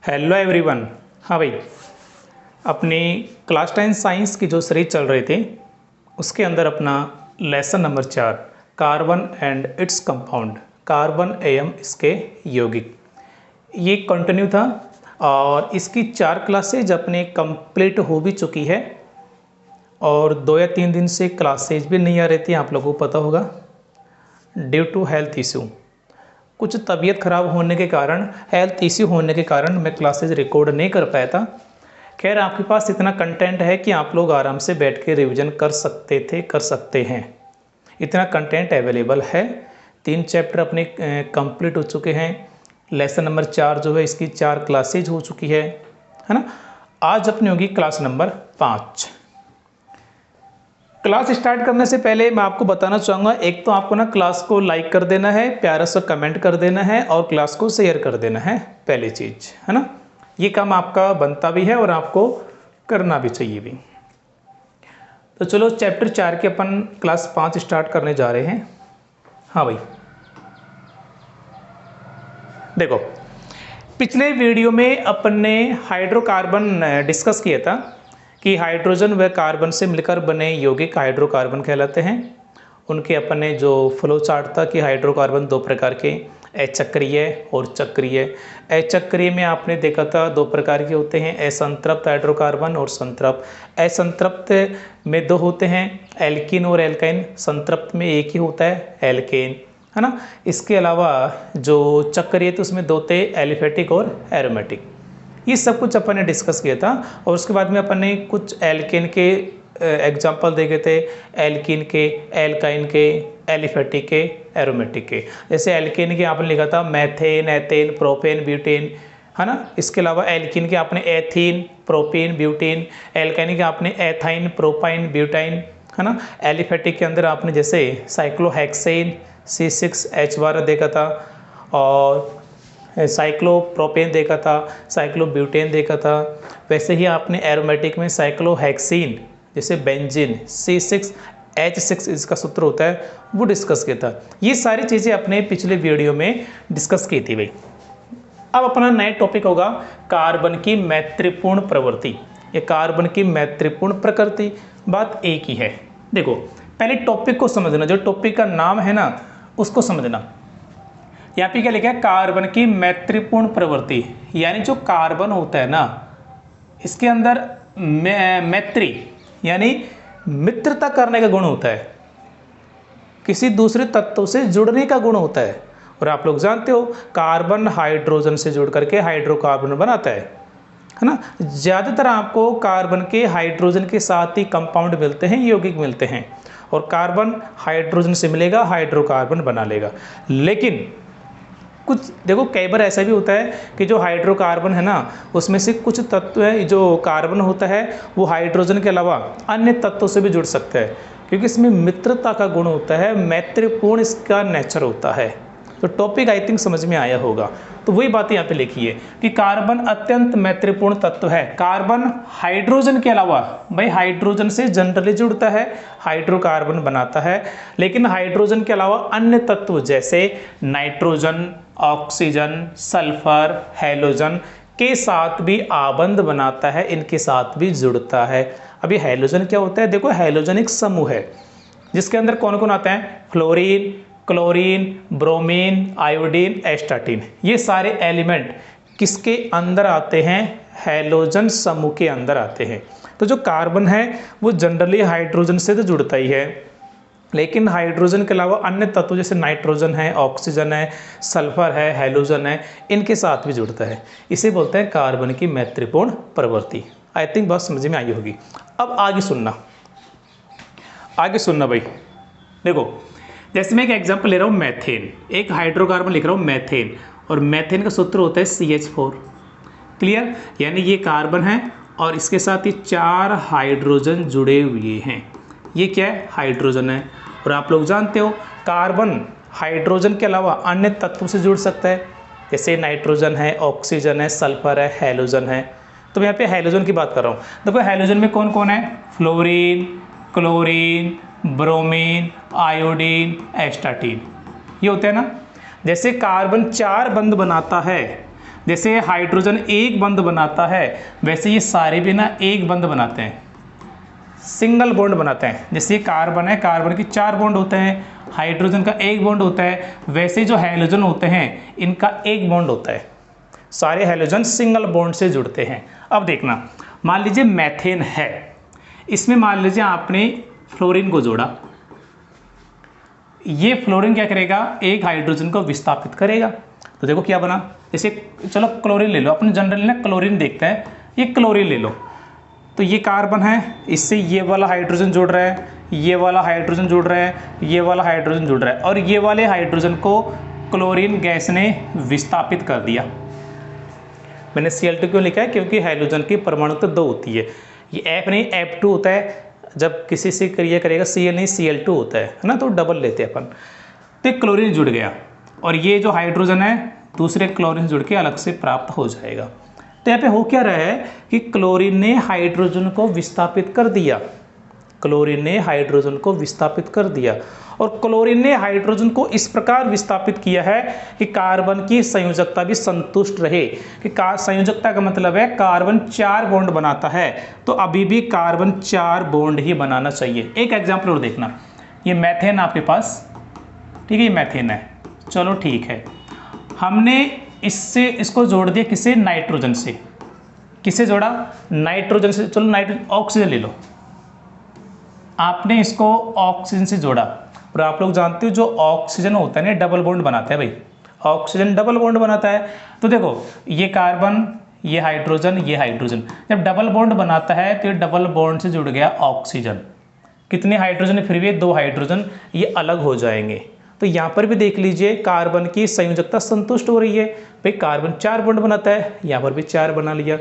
Hello everyone. हाँ भाई, अपनी क्लास 10 साइंस की जो सीरीज चल रही थी उसके अंदर अपना lesson number 4 carbon and its compound, carbon एवं इसके यौगिक, ये कंटिन्यू था। और इसकी 4 क्लासेज अपने कंप्लीट हो भी चुकी है और 2 या 3 दिन से क्लासेज भी नहीं आ रही थी, आप लोगों को पता होगा, ड्यू टू हेल्थ इशू। कुछ तबीयत ख़राब होने के कारण, हेल्थ इश्यू होने के कारण मैं क्लासेज रिकॉर्ड नहीं कर पाया था। खैर, आपके पास इतना कंटेंट है कि आप लोग आराम से बैठ के रिवीजन कर सकते हैं। इतना कंटेंट अवेलेबल है। 3 चैप्टर अपने कंप्लीट हो चुके हैं। लेसन नंबर 4 जो है, इसकी 4 क्लासेज हो चुकी है ना। आज अपनी होगी क्लास नंबर 5। क्लास स्टार्ट करने से पहले मैं आपको बताना चाहूँगा, एक तो आपको ना क्लास को लाइक कर देना है, प्यारा सा कमेंट कर देना है और क्लास को शेयर कर देना है, पहली चीज़ है ना। ये काम आपका बनता भी है और आपको करना भी चाहिए भी। तो चलो चैप्टर 4 के अपन क्लास 5 स्टार्ट करने जा रहे हैं। हाँ भाई, देखो, पिछले वीडियो में अपन ने हाइड्रोकार्बन डिस्कस किया था कि हाइड्रोजन व कार्बन से मिलकर बने यौगिक हाइड्रोकार्बन कहलाते हैं। उनके अपन ने जो फ्लो चार्ट था कि हाइड्रोकार्बन 2 प्रकार के, अचक्रीय और चक्रीय। अचक्रीय में आपने देखा था 2 प्रकार के होते हैं, असंतृप्त हाइड्रोकार्बन और संतृप्त। असंतृप्त में 2 होते हैं, एल्कीन और एल्काइन। संतृप्त में एक ही होता है, एल्केन, है ना। इसके अलावा जो चक्रीय थे उसमें 2 थे, एलिफेटिक और एरोमेटिक। ये सब कुछ अपन ने डिस्कस किया था। और उसके बाद में अपन ने कुछ एल्केन के एग्जाम्पल देखे थे, एल्कीन के, एल्काइन के, एलिफेटिक के, एरोमेटिक के। जैसे एल्केन के आपने लिखा था मैथेन, एथेन, प्रोपेन, ब्यूटेन, है ना। इसके अलावा एल्कीन के आपने एथीन, प्रोपेन, ब्यूटेन। एल्काइन के आपने एथाइन, प्रोपाइन, ब्यूटाइन, है ना। एलिफेटिक के अंदर आपने जैसे साइक्लोहेक्सेन, C6H12 देखा था, और साइक्लोप्रोपेन देखा था, साइक्लोब्यूटेन देखा था। वैसे ही आपने एरोमेटिक में साइक्लोहेक्सीन, जैसे बेंजीन, C6H6 इसका सूत्र होता है, वो डिस्कस किया था। ये सारी चीज़ें अपने पिछले वीडियो में डिस्कस की थी भाई। अब अपना नया टॉपिक होगा कार्बन की मैत्रीपूर्ण प्रवृत्ति या कार्बन की मैत्रीपूर्ण प्रकृति। बात एक ही है। देखो, पहले टॉपिक को समझना, जो टॉपिक का नाम है ना उसको समझना। यहाँ पे क्या लिखा है, कार्बन की मैत्रीपूर्ण प्रवृत्ति, यानी जो कार्बन होता है ना, इसके अंदर मैत्री यानी मित्रता करने का गुण होता है, किसी दूसरे तत्व से जुड़ने का गुण होता है। और आप लोग जानते हो कार्बन हाइड्रोजन से जुड़ करके हाइड्रोकार्बन बनाता है ना। ज़्यादातर आपको कार्बन के हाइड्रोजन के साथ ही कंपाउंड मिलते हैं, यौगिक मिलते हैं, और कार्बन हाइड्रोजन से मिलेगा, हाइड्रोकार्बन बना लेगा। लेकिन कुछ देखो, कई बार ऐसा भी होता है कि जो हाइड्रोकार्बन है ना, उसमें से कुछ तत्व है, जो कार्बन होता है वो हाइड्रोजन के अलावा अन्य तत्वों से भी जुड़ सकता है, क्योंकि इसमें मित्रता का गुण होता है, मैत्रीपूर्ण इसका नेचर होता है। तो टॉपिक आई थिंक समझ में आया होगा। तो वही बात यहाँ पे लिखी है कि कार्बन अत्यंत मैत्रीपूर्ण तत्व है। कार्बन हाइड्रोजन के अलावा, भाई हाइड्रोजन से जनरली जुड़ता है, हाइड्रोकार्बन बनाता है, लेकिन हाइड्रोजन के अलावा अन्य तत्व जैसे नाइट्रोजन, ऑक्सीजन, सल्फर, हैलोजन के साथ भी आबंध बनाता है, इनके साथ भी जुड़ता है। अभी हैलोजन क्या होता है, देखो, हैलोजन एक समूह है जिसके अंदर कौन कौन आता है, fluorine, chlorine, bromine, iodine, astatine. ये सारे एलिमेंट किसके अंदर आते हैं, हैलोजन समूह के अंदर आते हैं। तो जो कार्बन है वो जनरली हाइड्रोजन से तो जुड़ता ही है, लेकिन हाइड्रोजन के अलावा अन्य तत्व जैसे नाइट्रोजन है, ऑक्सीजन है, सल्फर है, हैलोजन है, इनके साथ भी जुड़ता है। इसे बोलते हैं कार्बन की मैत्रीपूर्ण प्रवृत्ति। आई थिंक बात समझ में आई होगी। अब आगे सुनना, आगे सुनना भाई। देखो, जैसे मैं एक एग्जांपल ले रहा हूँ, मैथेन, एक हाइड्रोकार्बन लिख रहा हूँ मैथेन, और मैथेन का सूत्र होता है CH4। क्लियर, यानी ये कार्बन है और इसके साथ ही 4 हाइड्रोजन जुड़े हुए हैं। ये क्या है, हाइड्रोजन है। और आप लोग जानते हो कार्बन हाइड्रोजन के अलावा अन्य तत्वों से जुड़ सकता है, जैसे नाइट्रोजन है, ऑक्सीजन है, सल्फर है, हैलोजन है। तो मैं यहाँ पे हैलोजन की बात कर रहा हूँ। देखो, हैलोजन में कौन कौन है, fluorine, chlorine, bromine, iodine, astatine, ये होते हैं ना। जैसे कार्बन 4 बंध बनाता है, जैसे हाइड्रोजन एक बंध बनाता है वैसे ये सारे भी ना एक बंध बनाते हैं, सिंगल बॉन्ड बनाते हैं। जैसे कार्बन है, कार्बन की 4 बॉन्ड होते हैं, हाइड्रोजन का 1 बॉन्ड होता है, वैसे जो हैलोजन होते हैं इनका 1 बॉन्ड होता है। सारे हैलोजन सिंगल बॉन्ड से जुड़ते हैं। अब देखना, मान लीजिए मैथेन है, इसमें मान लीजिए आपने फ्लोरीन को जोड़ा, ये फ्लोरीन क्या करेगा, एक हाइड्रोजन को विस्थापित करेगा। तो देखो क्या बना, जैसे चलो क्लोरीन ले लो, अपने जनरली ना क्लोरीन देखते हैं, ये क्लोरीन ले लो, तो ये कार्बन है, इससे ये वाला हाइड्रोजन जुड़ रहा है, ये वाला हाइड्रोजन जुड़ रहा है, ये वाला हाइड्रोजन जुड़ रहा है, और ये वाले हाइड्रोजन को क्लोरीन गैस ने विस्थापित कर दिया। मैंने Cl2 क्यों लिखा है, क्योंकि हाइड्रोजन की परमाणु तो 2 होती है, ये F नहीं F2 होता है, जब किसी से क्रिया करेगा Cl नहीं Cl2 होता है ना, तो डबल लेते हैं अपन। तो क्लोरीन जुड़ गया और ये जो हाइड्रोजन है दूसरे क्लोरीन जुड़ के अलग से प्राप्त हो जाएगा। तो यहाँ पे हो क्या रहा है कि क्लोरीन ने हाइड्रोजन को विस्थापित कर दिया, क्लोरीन ने हाइड्रोजन को विस्थापित कर दिया, और क्लोरीन ने हाइड्रोजन को इस प्रकार विस्थापित किया है कि कार्बन की संयोजकता भी संतुष्ट रहे। कि संयोजकता का मतलब है कार्बन 4 बॉन्ड बनाता है, तो अभी भी कार्बन 4 बॉन्ड ही बनाना चाहिए। एक एग्जाम्पल और देखना, ये मैथेन आपके पास, ठीक है, ये मैथेन है, चलो ठीक है, हमने इससे इसको जोड़ दिया किसे, नाइट्रोजन से। किसे जोड़ा, नाइट्रोजन से, चलो नाइट्रोजन, ऑक्सीजन ले लो, आपने इसको ऑक्सीजन से जोड़ा, और आप लोग जानते हो जो ऑक्सीजन होता है ना डबल बॉन्ड बनाता है भाई, ऑक्सीजन डबल बॉन्ड बनाता है। तो देखो ये कार्बन, ये हाइड्रोजन, ये हाइड्रोजन, जब डबल बॉन्ड बनाता है तो ये डबल बॉन्ड से जुड़ गया ऑक्सीजन। कितने हाइड्रोजन है, फिर भी 2 हाइड्रोजन, ये अलग हो जाएंगे। तो यहाँ पर भी देख लीजिए कार्बन की संयोजकता संतुष्ट हो रही है, भाई कार्बन 4 बॉन्ड बनाता है, यहाँ पर भी 4 बना लिया।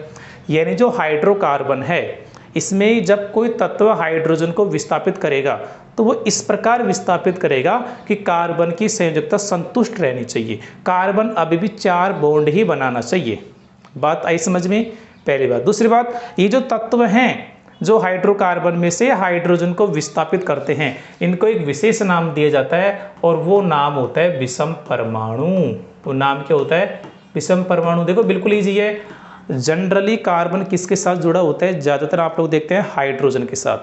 यानी जो हाइड्रोकार्बन है इसमें जब कोई तत्व हाइड्रोजन को विस्थापित करेगा तो वो इस प्रकार विस्थापित करेगा कि कार्बन की संयोजकता संतुष्ट रहनी चाहिए, कार्बन अभी भी 4 बॉन्ड ही बनाना चाहिए। बात आई समझ में, पहली बात। दूसरी बात, ये जो तत्व हैं जो हाइड्रोकार्बन में से हाइड्रोजन को विस्थापित करते हैं, इनको एक विशेष नाम दिया जाता है और वो नाम होता है विषम परमाणु। तो नाम क्या होता है, विषम परमाणु। देखो बिल्कुल ईजी है, जनरली कार्बन किसके साथ जुड़ा होता है, ज़्यादातर आप लोग देखते हैं हाइड्रोजन के साथ,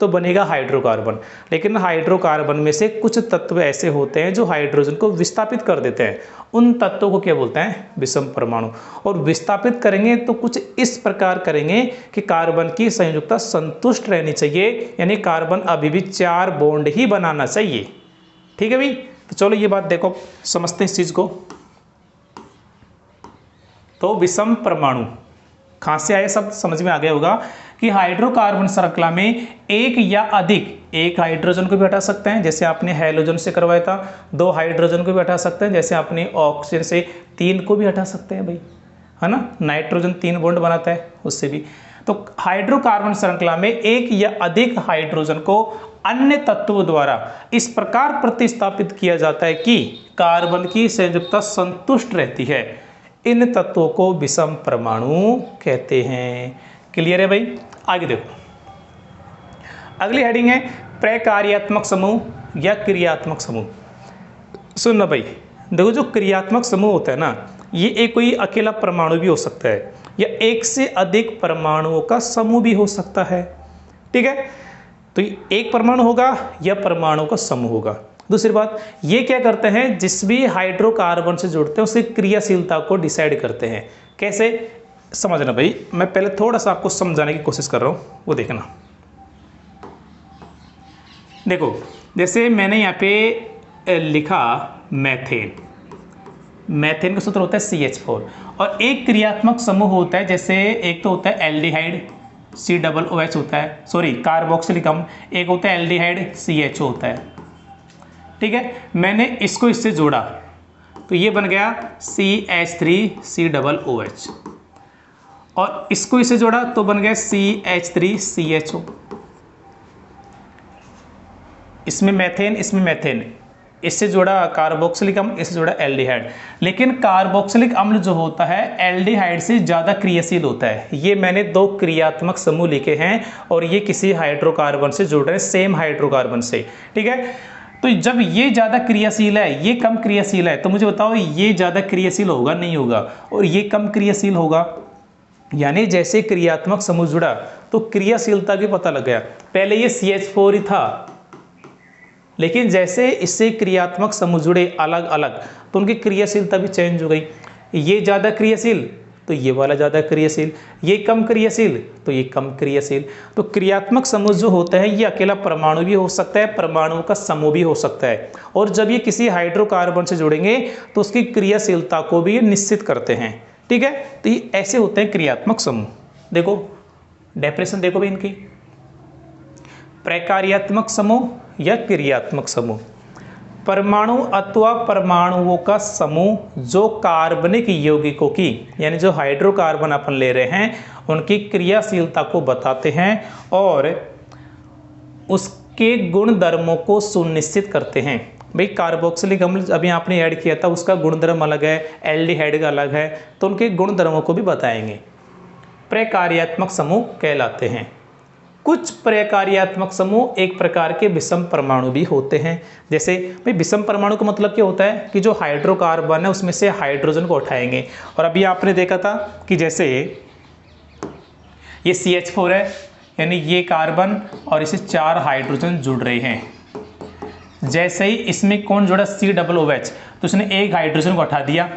तो बनेगा हाइड्रोकार्बन। लेकिन हाइड्रोकार्बन में से कुछ तत्व ऐसे होते हैं जो हाइड्रोजन को विस्थापित कर देते हैं, उन तत्वों को क्या बोलते हैं, विषम परमाणु। और विस्थापित करेंगे तो कुछ इस प्रकार करेंगे कि कार्बन की संयोजकता संतुष्ट रहनी चाहिए, यानी कार्बन अभी भी 4 बॉन्ड ही बनाना चाहिए। ठीक है भाई, तो चलो ये बात देखो, समझते हैं इस चीज़ को। तो विषम परमाणु कहाँ से आए, सब समझ में आ गया होगा कि हाइड्रोकार्बन श्रृंखला में एक या अधिक, एक हाइड्रोजन को भी हटा सकते हैं जैसे आपने हैलोजन से करवाया था, 2 हाइड्रोजन को भी हटा सकते हैं जैसे आपने ऑक्सीजन से 3 को भी हटा सकते हैं भाई, है ना, नाइट्रोजन 3 बॉन्ड बनाता है उससे भी। तो हाइड्रोकार्बन श्रृंखला में एक या अधिक हाइड्रोजन को अन्य तत्वों द्वारा इस प्रकार प्रतिस्थापित किया जाता है कि कार्बन की संयोजकता संतुष्ट रहती है, इन तत्वों को विषम परमाणु कहते हैं। क्लियर है भाई, आगे देखो, अगली हेडिंग है प्रकार्यात्मक समूह या क्रियात्मक समूह। सुनना भाई, देखो जो क्रियात्मक समूह होता है ना, ये एक कोई अकेला परमाणु भी हो सकता है या एक से अधिक परमाणुओं का समूह भी हो सकता है। ठीक है, तो एक परमाणु होगा या परमाणु का समूह होगा। दूसरी बात, ये क्या करते हैं, जिस भी हाइड्रोकार्बन से जुड़ते हैं उसकी क्रियाशीलता को डिसाइड करते हैं। कैसे, समझना भाई, मैं पहले थोड़ा सा आपको समझाने की कोशिश कर रहा हूँ, वो देखना। देखो जैसे मैंने यहाँ पे लिखा मैथेन, मैथेन का सूत्र होता है CH4, और एक क्रियात्मक समूह होता है, जैसे एक तो होता है एल्डिहाइड COOH होता है, सॉरी कार्बोक्सिलिक अम्ल, एक होता है एल्डिहाइड CHO होता है। ठीक है, मैंने इसको इससे जोड़ा तो ये बन गया CH3COOH, और इसको इससे जोड़ा तो बन गया CH3CHO। इसमें मैथेन, इसमें मैथेन, इससे जोड़ा कार्बोक्सिलिक अम्ल, इससे जोड़ा एल्डिहाइड। लेकिन कार्बोक्सिलिक अम्ल जो होता है एल्डिहाइड से ज़्यादा क्रियाशील होता है। ये मैंने 2 क्रियात्मक समूह लिखे हैं और ये किसी हाइड्रोकार्बन से जुड़ रहे हैं, सेम हाइड्रोकार्बन से। ठीक है, तो जब ये ज़्यादा क्रियाशील है, ये कम क्रियाशील है, तो मुझे बताओ ये ज़्यादा क्रियाशील होगा नहीं होगा, और ये कम क्रियाशील होगा। यानी जैसे क्रियात्मक समूह जुड़ा तो क्रियाशीलता भी पता लग गया। पहले ये CH4 ही था, लेकिन जैसे इससे क्रियात्मक समूह जुड़े अलग अलग तो उनकी क्रियाशीलता भी चेंज हो गई। ये ज़्यादा क्रियाशील तो ये वाला ज़्यादा क्रियाशील, ये कम क्रियाशील तो ये कम क्रियाशील। तो क्रियात्मक समूह जो होता है ये अकेला परमाणु भी हो सकता है, परमाणुओं का समूह भी हो सकता है, और जब ये किसी हाइड्रोकार्बन से जुड़ेंगे तो उसकी क्रियाशीलता को भी ये निश्चित करते हैं। ठीक है, तो ये ऐसे होते हैं क्रियात्मक समूह। देखो डेफिनेशन देखो भाई इनकी, प्रकार्यात्मक समूह या क्रियात्मक समूह, परमाणु अथवा परमाणुओं का समूह जो कार्बनिक यौगिकों की, यानी जो हाइड्रोकार्बन अपन ले रहे हैं उनकी क्रियाशीलता को बताते हैं और उसके गुणधर्मों को सुनिश्चित करते हैं। भाई कार्बोक्सिलिक अम्ल अभी आपने ऐड किया था, उसका गुणधर्म अलग है, एल्डिहाइड का अलग है, तो उनके गुणधर्मों को भी बताएंगे। प्रकार्यात्मक समूह कहलाते हैं। कुछ प्रकार्यात्मक समूह एक प्रकार के विषम परमाणु भी होते हैं। जैसे भाई विषम परमाणु का मतलब क्या होता है कि जो हाइड्रोकार्बन है उसमें से हाइड्रोजन को उठाएंगे। और अभी आपने देखा था कि जैसे ये CH4 है, यानी ये कार्बन और इसे 4 हाइड्रोजन जुड़ रहे हैं। जैसे ही इसमें कौन जुड़ा COOH, तो उसने एक हाइड्रोजन को उठा दिया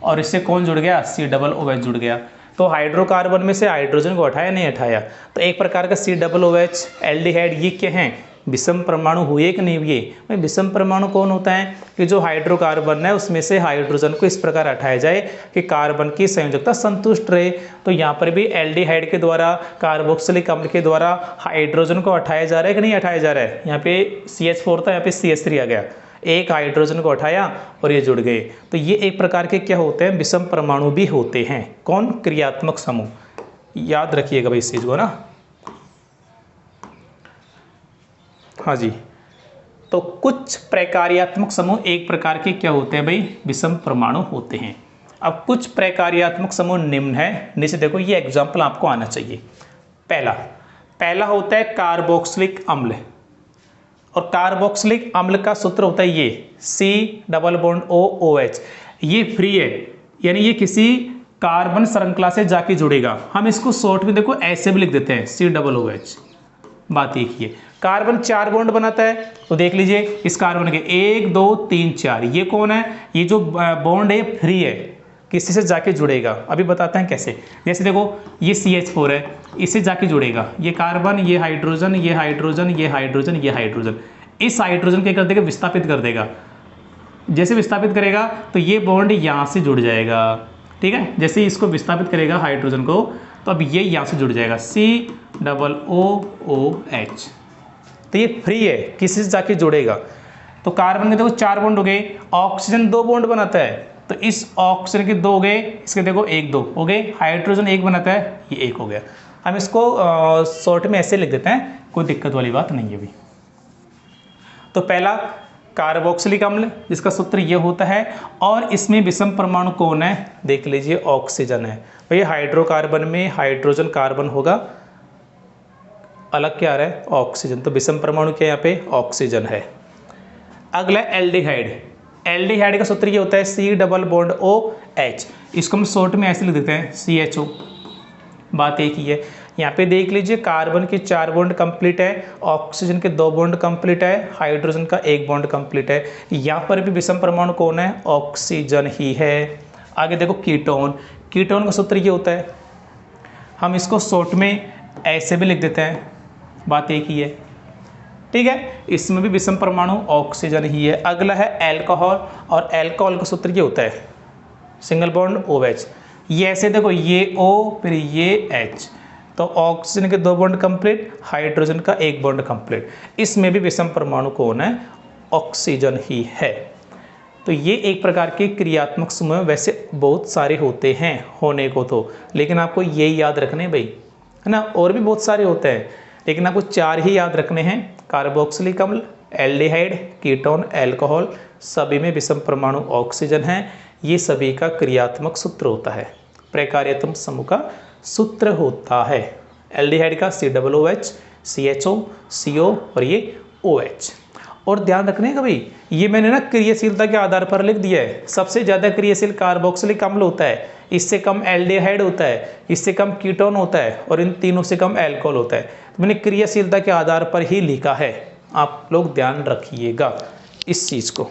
और इससे कौन जुड़ गया, COOH जुड़ गया। तो हाइड्रोकार्बन में से हाइड्रोजन को हटाया नहीं हटाया, तो एक प्रकार का COOH एल्डिहाइड, ये क्या है, विषम परमाणु हुए कि नहीं हुए। भाई विषम परमाणु कौन होता है कि जो हाइड्रोकार्बन है उसमें से हाइड्रोजन को इस प्रकार हटाया जाए कि कार्बन की संयोजकता संतुष्ट रहे। तो यहाँ पर भी एल्डिहाइड के द्वारा, कार्बोक्सिलिक अम्ल के द्वारा हाइड्रोजन को हटाया जा रहा है कि नहीं हटाया जा रहा है। यहाँ पे CH4 था, यहाँ पे CH3 आ गया, एक हाइड्रोजन को हटाया और ये जुड़ गए। तो ये एक प्रकार के क्या होते हैं, विषम परमाणु भी होते हैं। कौन, क्रियात्मक समूह। याद रखिएगा भाई इस चीज को ना। हाँ जी, तो कुछ प्रकार्यात्मक समूह एक प्रकार के क्या होते हैं भाई, विषम परमाणु होते हैं। अब कुछ प्रकार्यात्मक समूह निम्न है, नीचे देखो ये एग्जाम्पल आपको आना चाहिए। पहला होता है कार्बोक्सिलिक अम्ल, और कार्बोक्सिलिक अम्ल का सूत्र होता है ये C+OOH। ये फ्री है, यानी ये किसी कार्बन श्रृंखला से जाके जुड़ेगा। हम इसको शॉर्ट में देखो ऐसे भी लिख देते हैं COOH। बात एक ही है, कार्बन 4 बॉन्ड बनाता है, तो देख लीजिए इस कार्बन के 1 2 3 4, ये कौन है, ये जो बॉन्ड है फ्री है, किसी से जाके जुड़ेगा। अभी बताते हैं कैसे। जैसे देखो ये CH4 है, इससे जाके जुड़ेगा, ये कार्बन, ये हाइड्रोजन, ये हाइड्रोजन, ये हाइड्रोजन, ये हाइड्रोजन, इस हाइड्रोजन के कर देगा, विस्थापित कर देगा। जैसे विस्थापित करेगा तो ये बॉन्ड यहाँ से जुड़ जाएगा। ठीक है, जैसे इसको विस्थापित करेगा हाइड्रोजन को, तो अब ये यहाँ से जुड़ जाएगा COOH। तो ये फ्री है, किसी से जाके जुड़ेगा। तो कार्बन के देखो 4 बॉन्ड हो गए, ऑक्सीजन 2 बॉन्ड बनाता है, तो इस ऑक्सीजन के 2 हो गए, इसके देखो 1 2 हो गए, हाइड्रोजन 1 बनाता है, ये 1 हो गया। हम इसको शॉर्ट में ऐसे लिख देते हैं, कोई दिक्कत वाली बात नहीं है अभी। तो पहला कार्बोक्सिलिक अम्ल, जिसका सूत्र ये होता है, और इसमें विषम परमाणु कौन है, देख लीजिए ऑक्सीजन है। भैया हाइड्रोकार्बन में हाइड्रोजन कार्बन होगा, अलग क्या आ रहा है, ऑक्सीजन, तो विषम परमाणु क्या यहाँ पे ऑक्सीजन है। अगला एल्डिहाइड, एल्डिहाइड का सूत्र ये होता है C+OH। इसको हम शॉर्ट में ऐसे लिख देते हैं CHO। बात एक ही है, यहाँ पे देख लीजिए कार्बन के 4 बॉन्ड कंप्लीट है, ऑक्सीजन के 2 बॉन्ड कंप्लीट है, हाइड्रोजन का 1 बॉन्ड कंप्लीट है। यहाँ पर भी विषम परमाणु कौन है, ऑक्सीजन ही है। आगे देखो कीटोन, कीटोन का सूत्र ये होता है, हम इसको शॉर्ट में ऐसे भी लिख देते हैं, बात एक ही है। ठीक है, इसमें भी विषम परमाणु ऑक्सीजन ही है। अगला है एल्कोहल, और एल्कोहल का सूत्र ये होता है सिंगल बॉन्ड OH। ये ऐसे देखो, ये O फिर ये H, तो ऑक्सीजन के 2 बॉन्ड कंप्लीट, हाइड्रोजन का 1 बॉन्ड कंप्लीट। इसमें भी विषम परमाणु कौन है, ऑक्सीजन ही है। तो ये एक प्रकार के क्रियात्मक समूह वैसे बहुत सारे होते हैं होने को तो, लेकिन आपको ये याद रखने भाई, है ना, और भी बहुत सारे होते हैं, लेकिन आपको 4 ही याद रखने हैं। कार्बोक्सिलिक अम्ल, एल्डिहाइड, कीटोन, एल्कोहल, सभी में विषम परमाणु ऑक्सीजन है। ये सभी का क्रियात्मक सूत्र होता है, प्रकार्यात्मक समूह का सूत्र होता है। एल्डिहाइड का COOH, CHO, CO और ये OH। और ध्यान रखने का भाई, ये मैंने ना क्रियाशीलता के आधार पर लिख दिया है। सबसे ज़्यादा क्रियाशील कार्बोक्सिलिक अम्ल होता है, इससे कम एल्डिहाइड होता है, इससे कम कीटोन होता है और इन तीनों से कम अल्कोहल होता है। तो मैंने क्रियाशीलता के आधार पर ही लिखा है, आप लोग ध्यान रखिएगा इस चीज़ को।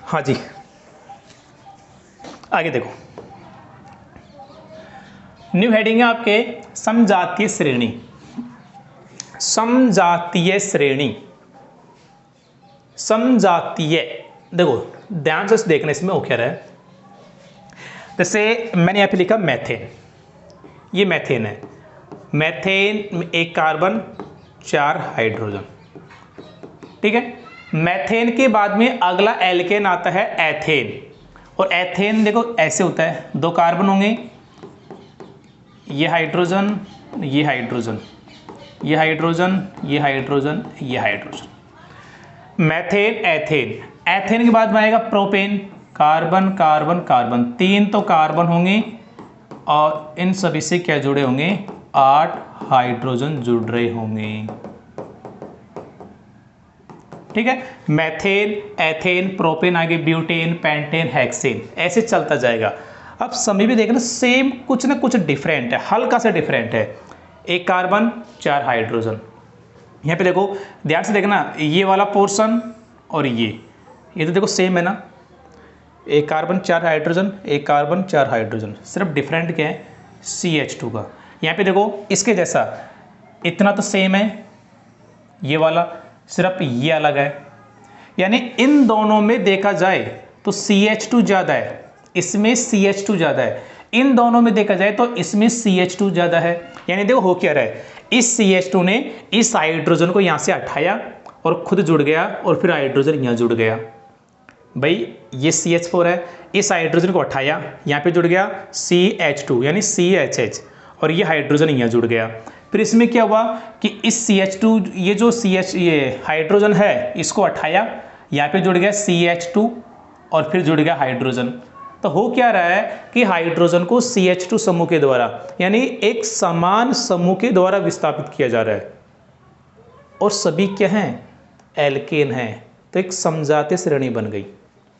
हाँ जी, आगे देखो, न्यू हेडिंग है आपके समजातीय श्रेणी। समजातीय श्रेणी, समजातीय, देखो ध्यान से देखने इसमें वो क्या है। जैसे मैंने यहाँ पे लिखा मैथेन, ये मैथेन है। मैथेन में एक कार्बन 4 हाइड्रोजन, ठीक है। मैथेन के बाद में अगला एल्केन आता है एथेन, और एथेन देखो ऐसे होता है, 2 कार्बन होंगे, ये हाइड्रोजन, ये हाइड्रोजन, ये हाइड्रोजन, ये हाइड्रोजन, ये हाइड्रोजन। मैथेन, एथेन, एथेन के बाद में आएगा प्रोपेन, कार्बन कार्बन कार्बन, 3 तो कार्बन होंगे और इन सभी से क्या जुड़े होंगे, 8 हाइड्रोजन जुड़ रहे होंगे, ठीक है। मैथेन, एथेन, प्रोपेन, आगे ब्यूटेन, पेंटेन, हेक्सेन, ऐसे चलता जाएगा। अब सभी भी देखना सेम कुछ ना कुछ डिफरेंट है, हल्का सा डिफरेंट है। एक कार्बन 4 हाइड्रोजन, यहाँ पे देखो ध्यान से देखना, ये वाला पोर्शन और ये तो देखो सेम है ना, एक कार्बन 4 हाइड्रोजन, एक कार्बन 4 हाइड्रोजन, सिर्फ डिफरेंट क्या है, CH2 का। यहाँ पे देखो इसके जैसा इतना तो सेम है, ये वाला सिर्फ ये अलग है, यानी इन दोनों में देखा जाए तो CH2 ज़्यादा है, इसमें CH2 ज़्यादा है, इन दोनों में देखा जाए तो इसमें CH2 ज़्यादा है। यानी देखो हो क्या रहा है, इस CH2 ने इस हाइड्रोजन को यहाँ से हटाया और खुद जुड़ गया और फिर हाइड्रोजन यहाँ जुड़ गया। भाई ये CH4 है, इस हाइड्रोजन को हटाया, यहाँ पे जुड़ गया CH2 यानी CHH, और ये हाइड्रोजन यहाँ जुड़ गया। फिर इसमें क्या हुआ कि इस CH2, ये जो ये हाइड्रोजन है इसको हटाया, यहाँ पे जुड़ गया CH2 और फिर जुड़ गया हाइड्रोजन। तो हो क्या रहा है कि हाइड्रोजन को CH2 समूह के द्वारा यानी एक समान समूह के द्वारा विस्थापित किया जा रहा है, और सभी क्या हैं, एल्केन हैं। तो एक समजातीय श्रेणी बन गई।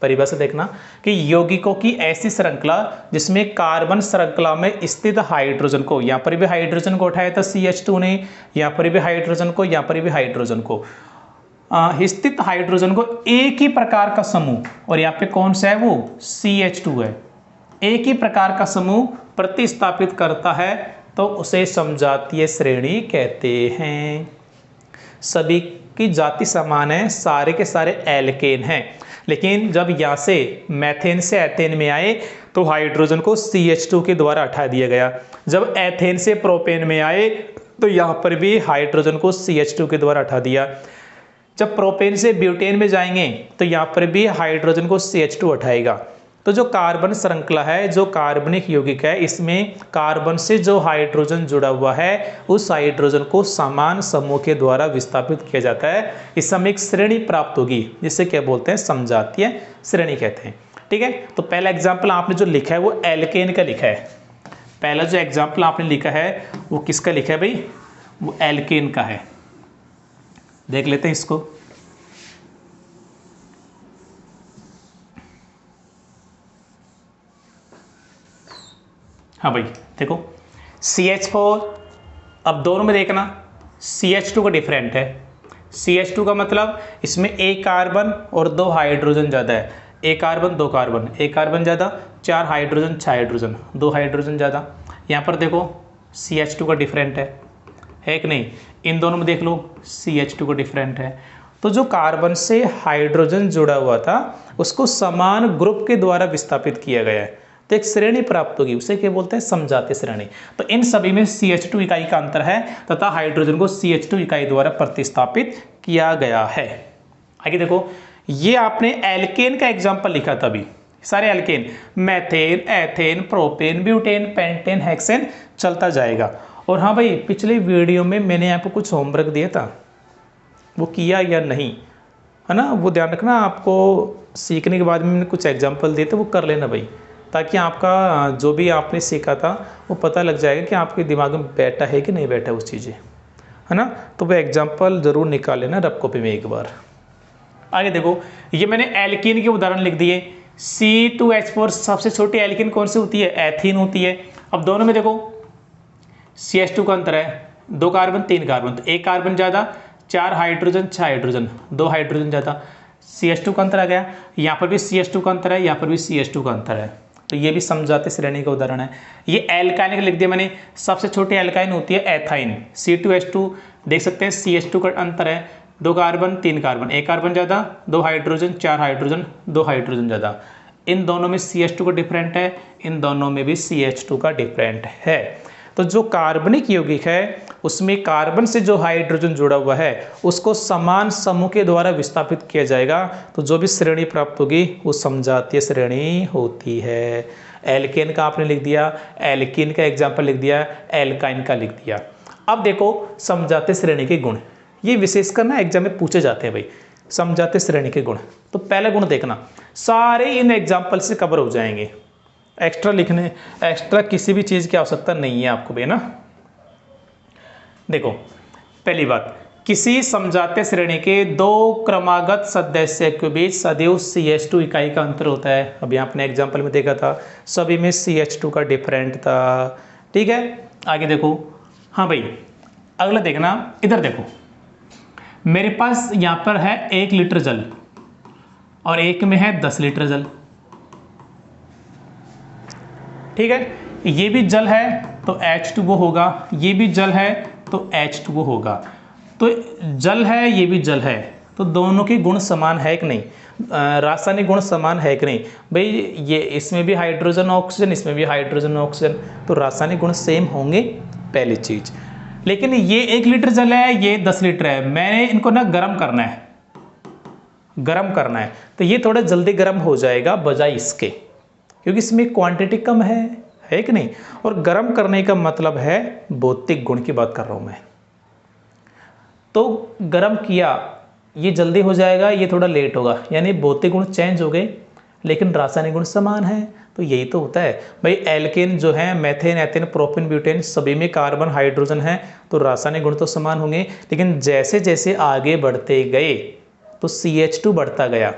परिभाषा देखना कि यौगिकों की ऐसी श्रृंखला जिसमें कार्बन श्रृंखला में स्थित हाइड्रोजन को, यहाँ पर भी हाइड्रोजन को उठाया था CH2 ने, यहाँ पर भी हाइड्रोजन को, यहाँ पर भी हाइड्रोजन को, स्थित हाइड्रोजन को एक ही प्रकार का समूह, और यहाँ पे कौन सा है वो CH2 है, एक ही प्रकार का समूह प्रतिस्थापित करता है, तो उसे समजातीय श्रेणी कहते हैं। सभी की जाति समान है, सारे के सारे एल्केन हैं, लेकिन जब यहाँ से मैथेन से एथेन में आए तो हाइड्रोजन को CH2 के द्वारा हटा दिया गया। जब एथेन से प्रोपेन में आए तो यहाँ पर भी हाइड्रोजन को CH2 के द्वारा हटा दिया। जब प्रोपेन से ब्यूटेन में जाएंगे तो यहाँ पर भी हाइड्रोजन को CH2 हटाएगा। तो जो कार्बन श्रृंखला है, जो कार्बनिक यौगिक है, इसमें कार्बन से जो हाइड्रोजन जुड़ा हुआ है उस हाइड्रोजन को समान समूह के द्वारा विस्थापित किया जाता है। इस समय एक श्रेणी प्राप्त होगी जिसे क्या बोलते हैं, समजातीय श्रेणी कहते हैं। ठीक है, तो पहला एग्जाम्पल आपने जो लिखा है वो एल्केन का लिखा है। पहला जो एग्जाम्पल आपने लिखा है वो किसका लिखा है भाई, वो एल्केन का है। देख लेते हैं इसको। हाँ भाई देखो CH4, अब दोनों में देखना CH2 का डिफरेंट है। CH2 का मतलब इसमें एक कार्बन और 2 हाइड्रोजन ज़्यादा है, एक कार्बन 2 कार्बन, एक कार्बन ज़्यादा, 4 हाइड्रोजन 6 हाइड्रोजन, 2 हाइड्रोजन ज़्यादा। यहाँ पर देखो CH2 का डिफरेंट है कि नहीं, इन दोनों में देख लो CH2 का डिफरेंट है। तो जो कार्बन से हाइड्रोजन जुड़ा हुआ था उसको समान ग्रुप के द्वारा विस्थापित किया गया है, तो एक श्रेणी प्राप्त होगी, उसे क्या बोलते हैं, समजातीय श्रेणी। तो इन सभी में CH2 इकाई का अंतर है तथा हाइड्रोजन को CH2 इकाई द्वारा प्रतिस्थापित किया गया है। आगे देखो, ये आपने एल्केन का एग्जाम्पल लिखा था अभी, सारे alkane, methane, ethane, propane, butane, pentane, hexane, चलता जाएगा। और हाँ भाई, पिछले वीडियो में मैंने आपको कुछ होमवर्क दिया था, वो किया या नहीं, है ना, वो ध्यान रखना। आपको सीखने के बाद में मैंने कुछ एग्जाम्पल दिए थे, वो कर लेना भाई, ताकि आपका जो भी आपने सीखा था वो पता लग जाएगा कि आपके दिमाग में बैठा है कि नहीं बैठा उस चीज़ें, है ना। तो वो एग्जाम्पल ज़रूर निकाल लेना रफ कॉपी में एक बार। आगे देखो, ये मैंने एल्कीन के उदाहरण लिख दिए। C2H4 सबसे छोटी एल्कीन कौन सी होती है? एथीन होती है। अब दोनों में देखो CH2 का अंतर है, 2 कार्बन 3 कार्बन, तो 1 कार्बन ज़्यादा, 4 हाइड्रोजन 6 हाइड्रोजन, 2 हाइड्रोजन ज़्यादा, CH2 का अंतर आ गया। यहाँ पर भी CH2 का अंतर है, यहाँ पर भी CH2 का अंतर है। तो ये भी समझाते श्रेणी का उदाहरण है। ये एल्काइन का लिख दिया मैंने, सबसे छोटी एल्काइन होती है एथाइन। C2H2 देख सकते हैं, CH2 का अंतर है, 2 कार्बन 3 कार्बन, 1 कार्बन ज़्यादा, 2 हाइड्रोजन 4 हाइड्रोजन, 2 हाइड्रोजन ज़्यादा। इन दोनों में CH2 का डिफरेंट है, इन दोनों में भी CH2 का डिफरेंट है। तो जो कार्बनिक यौगिक है उसमें कार्बन से जो हाइड्रोजन जुड़ा हुआ है उसको समान समूह के द्वारा विस्थापित किया जाएगा, तो जो भी श्रेणी प्राप्त होगी वो समजातीय श्रेणी होती है। एल्केन का आपने लिख दिया, एल्कीन का एग्जाम्पल लिख दिया, एल्काइन का लिख दिया। अब देखो समजातीय श्रेणी के गुण, ये विशेषकर ना एग्जाम में पूछे जाते हैं भाई, समजातीय श्रेणी के गुण। तो पहला गुण देखना, सारे इन एग्जाम्पल से कवर हो जाएंगे, एक्स्ट्रा किसी भी चीज़ की आवश्यकता नहीं है आपको भी ना। देखो पहली बात, किसी समजातीय श्रेणी के 2 क्रमागत सदस्य के बीच सदैव CH2 इकाई का अंतर होता है। अभी आपने एग्जाम्पल में देखा था, सभी में CH2 का डिफरेंट था, ठीक है। आगे देखो, हाँ भाई अगला देखना, इधर देखो, मेरे पास यहाँ पर है 1 लीटर जल और एक में है 10 लीटर जल, ठीक है। ये भी जल है तो H2O होगा, ये भी जल है तो H2O होगा। तो जल है, ये भी जल है, तो दोनों के गुण समान है कि नहीं, रासायनिक गुण समान है कि नहीं भाई। ये इसमें भी हाइड्रोजन ऑक्सीजन, इसमें भी हाइड्रोजन ऑक्सीजन, तो रासायनिक गुण सेम होंगे, पहली चीज। लेकिन ये 1 लीटर जल है, ये 10 लीटर है, मैंने इनको ना गर्म करना है, तो ये थोड़ा जल्दी गर्म हो जाएगा बजाय इसके, क्योंकि इसमें क्वांटिटी कम है कि नहीं। और गर्म करने का मतलब है भौतिक गुण की बात कर रहा हूं मैं, तो गर्म किया, ये जल्दी हो जाएगा, ये थोड़ा लेट होगा, यानी भौतिक गुण चेंज हो गए लेकिन रासायनिक गुण समान है। तो यही तो होता है भाई, एल्केन जो है, मेथेन, एथेन, प्रोपेन, ब्यूटेन, सभी में कार्बन हाइड्रोजन है, तो रासायनिक गुण तो समान होंगे। लेकिन जैसे जैसे आगे बढ़ते गए तो CH2 बढ़ता गया,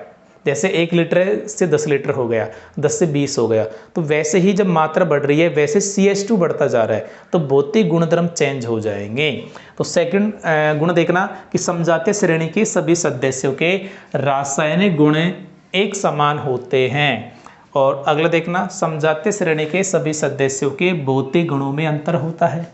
जैसे 1 लीटर से 10 लीटर हो गया, 10 से 20 हो गया, तो वैसे ही जब मात्रा बढ़ रही है वैसे CH2 बढ़ता जा रहा है, तो भौतिक गुणधर्म चेंज हो जाएंगे। तो सेकंड गुण देखना कि समजातीय श्रेणी के सभी सदस्यों के रासायनिक गुण एक समान होते हैं। और अगला देखना, समजातीय श्रेणी के सभी सदस्यों के भौतिक गुणों में अंतर होता है।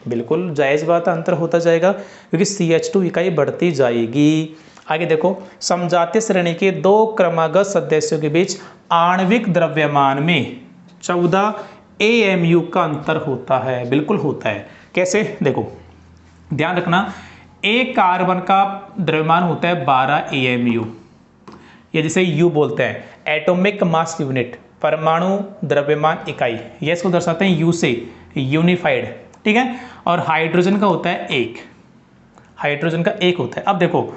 बिल्कुल जायज़ बात है, अंतर होता जाएगा क्योंकि CH2 इकाई बढ़ती जाएगी। आगे देखो, समजातीय श्रेणी के 2 क्रमागत सदस्यों के बीच आणविक द्रव्यमान में 14 AMU का अंतर होता है। बिल्कुल होता है, कैसे देखो ध्यान रखना, एक कार्बन का द्रव्यमान होता है 12 AMU, ये जिसे U बोलते हैं, एटॉमिक मास यूनिट, परमाणु द्रव्यमान इकाई, ये इसको दर्शाते हैं U से, यूनिफाइड, ठीक है। और हाइड्रोजन का होता है 1, हाइड्रोजन का 1 होता है। अब देखो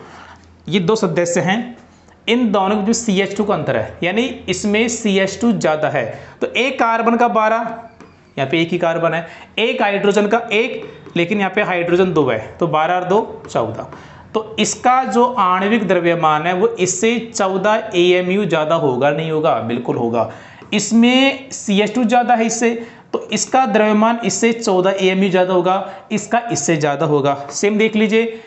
ये 2 सदस्य हैं, इन दोनों के जो CH2 का अंतर है, यानी इसमें CH2 ज़्यादा है, तो एक कार्बन का 12, यहाँ पे एक ही कार्बन है, एक हाइड्रोजन का 1, लेकिन यहाँ पे हाइड्रोजन 2 है, तो 12 और 2 14, तो इसका जो आणविक द्रव्यमान है वो इससे 14 AMU ज़्यादा होगा नहीं होगा? बिल्कुल होगा। इसमें CH2 ज़्यादा है इससे, तो इसका द्रव्यमान इससे 14 AMU ज़्यादा होगा, इसका इससे ज़्यादा होगा। सेम देख लीजिए,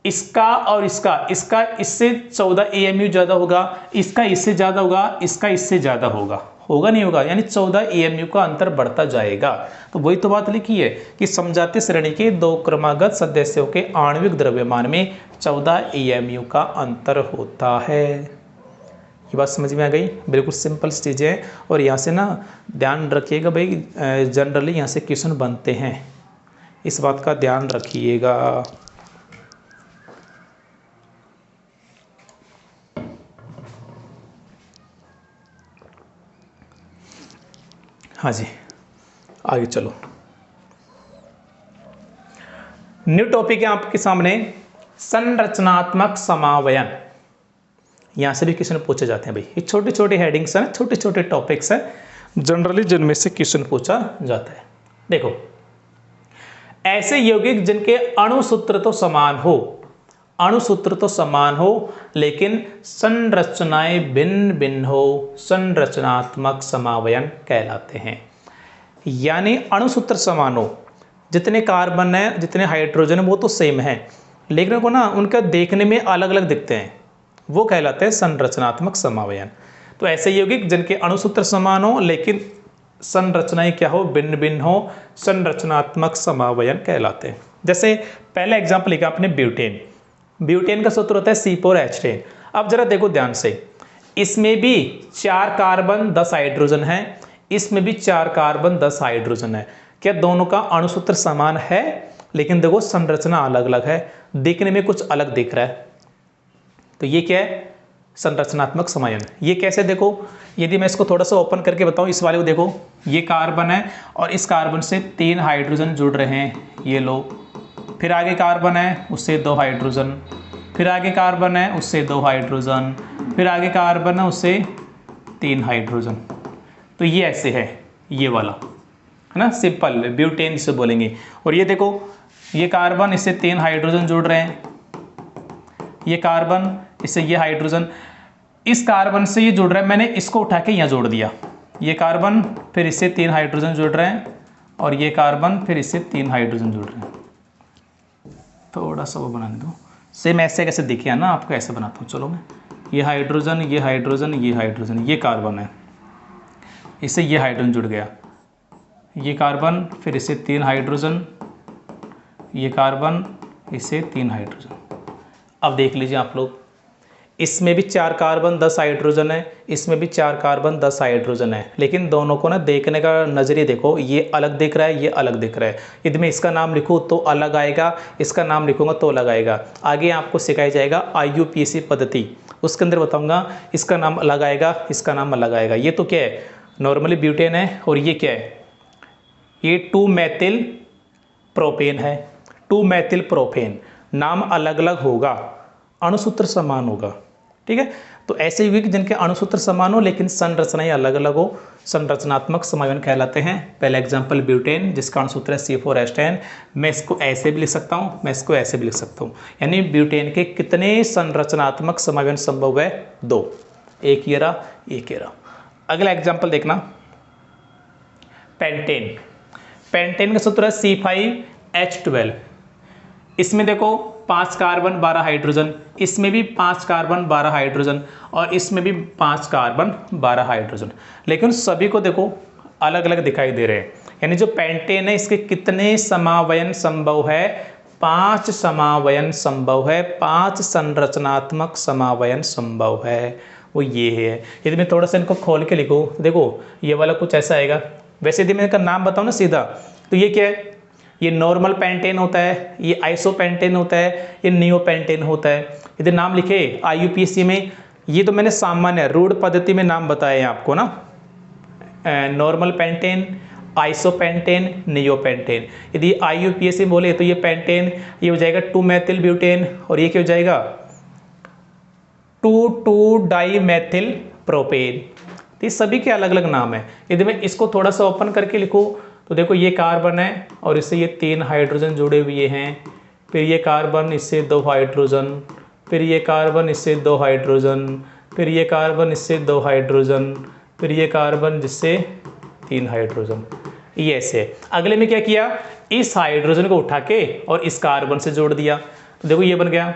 इसका और इसका इससे 14 AMU ज़्यादा होगा, इसका इससे ज़्यादा होगा, इसका इससे ज़्यादा होगा नहीं होगा, यानी 14 AMU का अंतर बढ़ता जाएगा। तो वही तो बात लिखी है कि समजातीय श्रेणी के 2 क्रमागत सदस्यों के आणविक द्रव्यमान में 14 AMU का अंतर होता है। ये बात समझ में आ गई? बिल्कुल सिंपल चीज़ें हैं, और यहाँ से ना ध्यान रखिएगा भाई, जनरली यहाँ से क्वेश्चन बनते हैं, इस बात का ध्यान रखिएगा। हाँ जी, आगे चलो। न्यू टॉपिक है आपके सामने, संरचनात्मक समावयन। यहाँ से भी क्वेश्चन पूछे जाते हैं भाई। ये छोटे छोटे हेडिंग्स हैं, छोटे छोटे टॉपिक्स हैं जनरली जिनमें से क्वेश्चन पूछा जाता है। देखो, ऐसे यौगिक जिनके अणुसूत्र तो समान हो, अणुसूत्र तो समान हो लेकिन संरचनाएं भिन्न भिन्न हो, संरचनात्मक समावयन कहलाते हैं। यानी अणुसूत्र समान हो, जितने कार्बन है जितने हाइड्रोजन है वो तो सेम है, लेकिन को ना उनका देखने में अलग अलग दिखते हैं, वो कहलाते हैं संरचनात्मक समावयन। तो ऐसे यौगिक जिनके अणुसूत्र समान हो लेकिन संरचनाएं क्या हो, भिन्न भिन्न हो, संरचनात्मक समावयन कहलाते हैं। जैसे पहला एग्जाम्पल लिखा आपने ब्यूटेन। ब्यूटेन का सूत्र होता है C4H10। अब जरा देखो ध्यान से, इसमें भी 4 कार्बन 10 हाइड्रोजन है, इसमें भी 4 कार्बन 10 हाइड्रोजन है। क्या दोनों का अणुसूत्र समान है? लेकिन देखो संरचना अलग अलग है, दिखने में कुछ अलग दिख रहा है। तो ये क्या है? संरचनात्मक समावयन। ये कैसे? देखो, यदि मैं इसको थोड़ा सा ओपन करके बताऊं, इस वाले को देखो, ये कार्बन है और इस कार्बन से 3 हाइड्रोजन जुड़ रहे हैं, ये लो। फिर आगे कार्बन है, उससे 2 हाइड्रोजन, फिर आगे कार्बन है, उससे 2 हाइड्रोजन, फिर आगे कार्बन है, उससे 3 हाइड्रोजन। तो ये ऐसे है, ये वाला है ना, सिंपल ब्यूटेन से बोलेंगे। और ये देखो, ये कार्बन इससे 3 हाइड्रोजन जुड़ रहे हैं, ये कार्बन इससे ये हाइड्रोजन, इस कार्बन से ये जुड़ रहा है, मैंने इसको उठा के यहाँ जोड़ दिया। ये कार्बन फिर इससे 3 हाइड्रोजन जुड़ रहे हैं और ये कार्बन फिर इससे 3 हाइड्रोजन जुड़ रहे हैं। थोड़ा सा वो बनाने दो, सेम ऐसे कैसे दिखे ना, आपको ऐसे बनाता हूँ। चलो मैं, ये हाइड्रोजन, ये हाइड्रोजन, ये हाइड्रोजन, ये कार्बन है, इससे ये हाइड्रोजन जुड़ गया, ये कार्बन फिर इससे 3 हाइड्रोजन, ये कार्बन इससे 3 हाइड्रोजन। अब देख लीजिए आप लोग, इसमें भी 4 कार्बन 10 हाइड्रोजन है, इसमें भी 4 कार्बन 10 हाइड्रोजन है, लेकिन दोनों को ना देखने का नज़रिया देखो, ये अलग दिख रहा है, ये अलग दिख रहा है। यदि मैं इसका नाम लिखूँ तो अलग आएगा, इसका नाम लिखूँगा तो अलग आएगा। आगे आपको सिखाया जाएगा IUPAC पद्धति, उसके अंदर बताऊँगा इसका नाम अलग आएगा, इसका नाम अलग आएगा। ये तो क्या है, नॉर्मली ब्यूटेन है, और ये क्या है, ये 2 मेथिल प्रोपेन है, 2 मेथिल प्रोपेन। नाम अलग अलग होगा, अणुसूत्र समान होगा, ठीक है। तो ऐसे यौगिक जिनके अणुसूत्र समान हो लेकिन संरचनाएं अलग अलग हो, संरचनात्मक समावयन कहलाते हैं। पहला एग्जांपल ब्यूटेन, जिसका अणुसूत्र है C4H10। मैं इसको ऐसे भी लिख सकता हूँ, मैं इसको ऐसे भी लिख सकता हूँ। यानी ब्यूटेन के कितने संरचनात्मक समावयन संभव है? 2। एक ये रहा, एक ये रहा। अगला एग्जाम्पल देखना, पेंटेन। पेंटेन का सूत्र है C5H12। इसमें देखो 5 कार्बन 12 हाइड्रोजन, इसमें भी 5 कार्बन 12 हाइड्रोजन, और इसमें भी 5 कार्बन 12 हाइड्रोजन, लेकिन सभी को देखो अलग अलग दिखाई दे रहे हैं। यानी जो पेंटेन है, इसके कितने समावयन संभव है? 5 समावयन संभव है, 5 संरचनात्मक समावयन संभव है, वो ये है। यदि मैं थोड़ा सा इनको खोल के लिखूँ, देखो ये वाला कुछ ऐसा आएगा। वैसे यदि मैं इनका नाम बताऊँ ना सीधा, तो ये क्या है, ये नॉर्मल पेंटेन होता है, ये आइसोपेंटेन होता है, ये नियोपेंटेन होता है। यदि नाम लिखे IUPAC में, ये तो मैंने सामान्य रूढ़ पद्धति में नाम बताए हैं आपको ना, नॉर्मल पेंटेन, आइसोपेंटेन, नियोपेंटेन। यदि IUPAC में बोले तो ये पेंटेन, ये हो जाएगा 2 मेथिल ब्यूटेन, और ये क्या हो जाएगा 2,2 डाइमेथिल प्रोपेन। तो ये सभी के अलग अलग नाम है। यदि मैं इसको थोड़ा सा ओपन करके लिखूँ तो देखो ये कार्बन है और इससे ये 3 हाइड्रोजन जुड़े हुए हैं, फिर ये कार्बन इससे 2 हाइड्रोजन, फिर ये कार्बन इससे 2 हाइड्रोजन, फिर ये कार्बन इससे 2 हाइड्रोजन, फिर ये कार्बन जिससे 3 हाइड्रोजन। ये ऐसे है। अगले में क्या किया, इस हाइड्रोजन को उठा के और इस कार्बन से जोड़ दिया, तो देखो ये बन गया,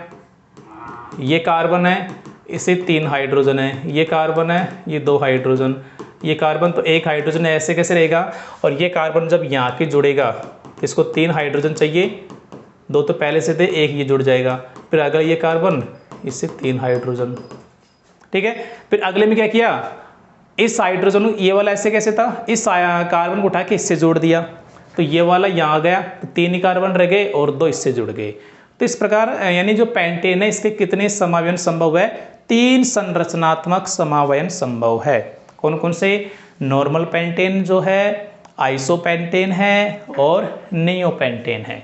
ये कार्बन है, इससे 3 हाइड्रोजन है, ये कार्बन है, ये 2 हाइड्रोजन, ये कार्बन तो 1 हाइड्रोजन है, ऐसे कैसे रहेगा। और ये कार्बन जब यहाँ के जुड़ेगा तो इसको 3 हाइड्रोजन चाहिए, 2 तो पहले से थे, 1 ये जुड़ जाएगा, फिर अगला ये कार्बन, इससे 3 हाइड्रोजन, ठीक है। फिर अगले में क्या किया, इस हाइड्रोजन, ये वाला ऐसे कैसे था, इस कार्बन को उठा के इससे जोड़ दिया, तो ये वाला यहाँ आ गया, तो 3 ही कार्बन रह गए और 2 इससे जुड़ गए। तो इस प्रकार यानी जो पेंटेन है, इसके कितने समावयन संभव है? 3 संरचनात्मक समावयन संभव है। कौन कौन से? नॉर्मल पेंटेन जो है, आइसोपेंटेन है और नियोपेंटेन है।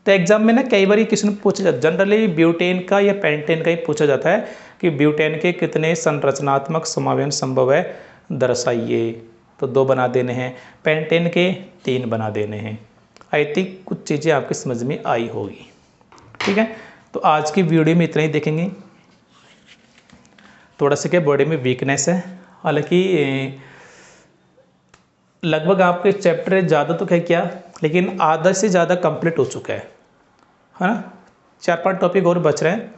तो एग्जाम में ना कई बार क्वेश्चन पूछा जाता है, जनरली ब्यूटेन का या पेंटेन का ही पूछा जाता है कि ब्यूटेन के कितने संरचनात्मक समावयन संभव है दर्शाइए। तो 2 बना देने हैं, पेंटेन के 3 बना देने हैं। आई थिंक कुछ चीज़ें आपके समझ में आई होगी। ठीक है, तो आज की वीडियो में इतना ही देखेंगे। थोड़ा सा क्या बॉडी में वीकनेस है, हालांकि लगभग आपके चैप्टर ज़्यादा तो क्या लेकिन आधा से ज़्यादा कंप्लीट हो चुका है ना। 4-5 टॉपिक और बच रहे हैं,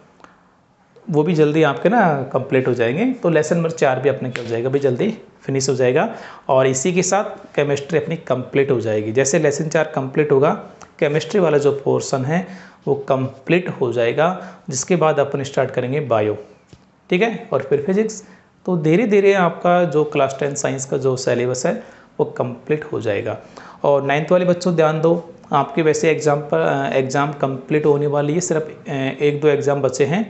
वो भी जल्दी आपके ना कंप्लीट हो जाएंगे। तो लेसन नंबर 4 भी अपने क्या हो जाएगा भाई, जल्दी फिनिश हो जाएगा। और इसी के साथ केमिस्ट्री अपनी कंप्लीट हो जाएगी। जैसे लेसन 4 कंप्लीट होगा, केमिस्ट्री वाला जो पोर्शन है वो कंप्लीट हो जाएगा, जिसके बाद अपन स्टार्ट करेंगे बायो। ठीक है, और फिर फिजिक्स। तो धीरे धीरे आपका जो क्लास 10 साइंस का जो सिलेबस है वो कंप्लीट हो जाएगा। और 9th वाले बच्चों ध्यान दो, आपके वैसे एग्ज़ाम कंप्लीट होने वाली है, सिर्फ 1-2 एग्ज़ाम बचे हैं।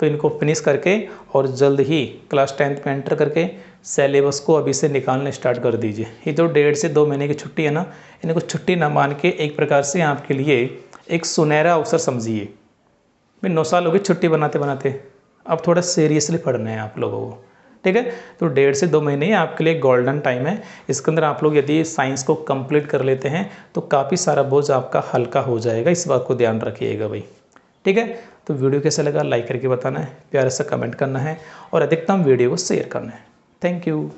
तो इनको फिनिश करके और जल्द ही क्लास 10th में एंटर करके सिलेबस को अभी से निकालना स्टार्ट कर दीजिए। ये जो 1.5 से 2 महीने की छुट्टी है ना, इनको छुट्टी ना मान के एक प्रकार से आपके लिए एक सुनहरा अवसर समझिए। भाई 9 साल हो गए छुट्टी बनाते बनाते, अब थोड़ा सीरियसली पढ़ना है आप लोगों को। ठीक है, तो 1.5 से 2 महीने ही आपके लिए गोल्डन टाइम है। इसके अंदर आप लोग यदि साइंस को कंप्लीट कर लेते हैं तो काफ़ी सारा बोझ आपका हल्का हो जाएगा, इस बात को ध्यान रखिएगा भाई। ठीक है, तो वीडियो कैसा लगा लाइक करके बताना है, प्यार से कमेंट करना है और अधिकतम वीडियो को शेयर करना है। Thank you.